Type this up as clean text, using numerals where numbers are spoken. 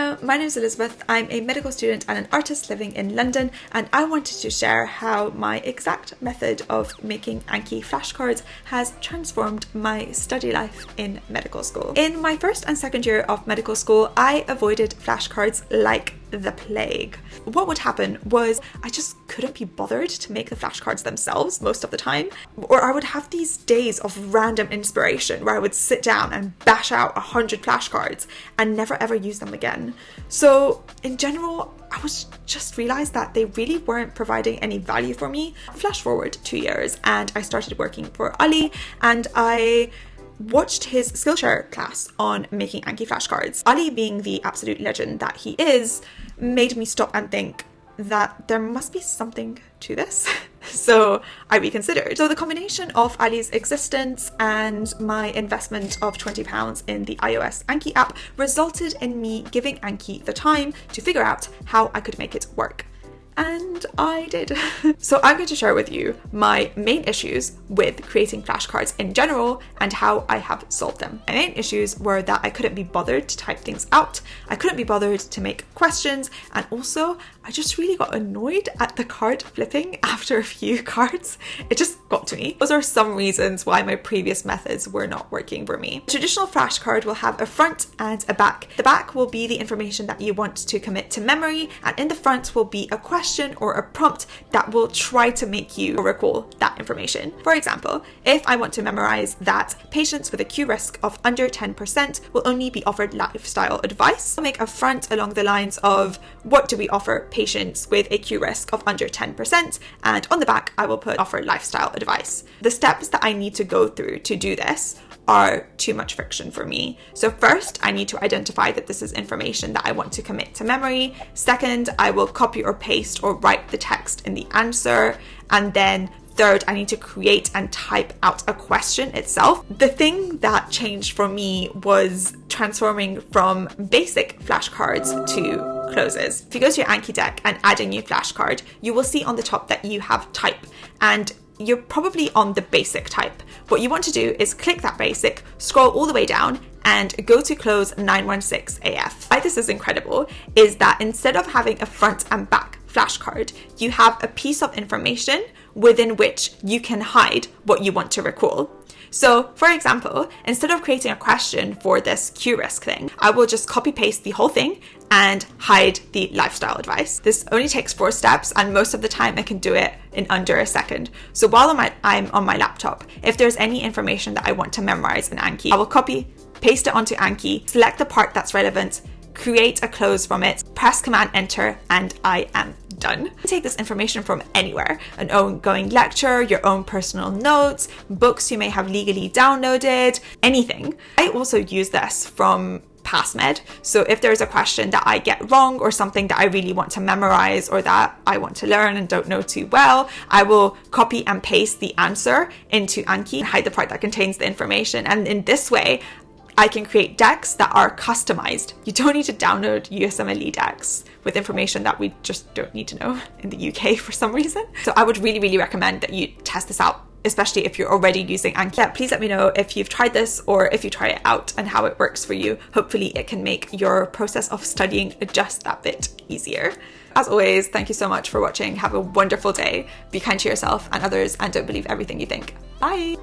Hello, my name is Elizabeth. I'm a medical student and an artist living in London, and I wanted to share how my exact method of making Anki flashcards has transformed my study life in medical school. In my first and second year of medical school, I avoided flashcards like the plague. What would happen was I just couldn't be bothered to make the flashcards themselves most of the time, or I would have these days of random inspiration where I would sit down and bash out 100 flashcards and never ever use them again. So in general, I was just realized that they really weren't providing any value for me. Flash forward 2 years and I started working for Ali, and I watched his Skillshare class on making Anki flashcards. Ali, being the absolute legend that he is, made me stop and think that there must be something to this. So I reconsidered. So the combination of Ali's existence and my investment of £20 in the iOS Anki app resulted in me giving Anki the time to figure out how I could make it work. And I did. So I'm going to share with you my main issues with creating flashcards in general and how I have solved them. My main issues were that I couldn't be bothered to type things out, I couldn't be bothered to make questions, and also I just really got annoyed at the card flipping after a few cards. It just got to me. Those are some reasons why my previous methods were not working for me. A traditional flashcard will have a front and a back. The back will be the information that you want to commit to memory, and in the front will be a question or a prompt that will try to make you recall that information. For example, if I want to memorize that patients with a Q risk of under 10% will only be offered lifestyle advice, I'll make a front along the lines of what do we offer patients with a Q risk of under 10%, and on the back I will put offer lifestyle advice. The steps that I need to go through to do this are too much friction for me. So first, I need to identify that this is information that I want to commit to memory. Second, I will copy or paste or write the text in the answer. And then third, I need to create and type out a question itself. The thing that changed for me was transforming from basic flashcards to closes. If you go to your Anki deck and add a new flashcard, you will see on the top that you have type, and you're probably on the basic type. What you want to do is click that basic, scroll all the way down, and go to close 916 AF. Why this is incredible is that instead of having a front and back flashcard, you have a piece of information within which you can hide what you want to recall. So for example, instead of creating a question for this Q risk thing, I will just copy paste the whole thing and hide the lifestyle advice. This only takes 4 steps, and most of the time I can do it in under a second. So while I'm on my laptop, if there's any information that I want to memorize in Anki, I will copy, paste it onto Anki, select the part that's relevant, create a close from it, press Command Enter, and I am done. Take this information from anywhere, an ongoing lecture, your own personal notes, books you may have legally downloaded, anything. I also use this from past med. So if there's a question that I get wrong or something that I really want to memorize or that I want to learn and don't know too well, I will copy and paste the answer into Anki and hide the part that contains the information. And in this way, I can create decks that are customized. You don't need to download USMLE decks with information that we just don't need to know in the UK for some reason. So I would really, really recommend that you test this out, especially if you're already using Anki. Yeah, please let me know if you've tried this or if you try it out and how it works for you. Hopefully it can make your process of studying just that bit easier. As always, thank you so much for watching. Have a wonderful day. Be kind to yourself and others, and don't believe everything you think. Bye.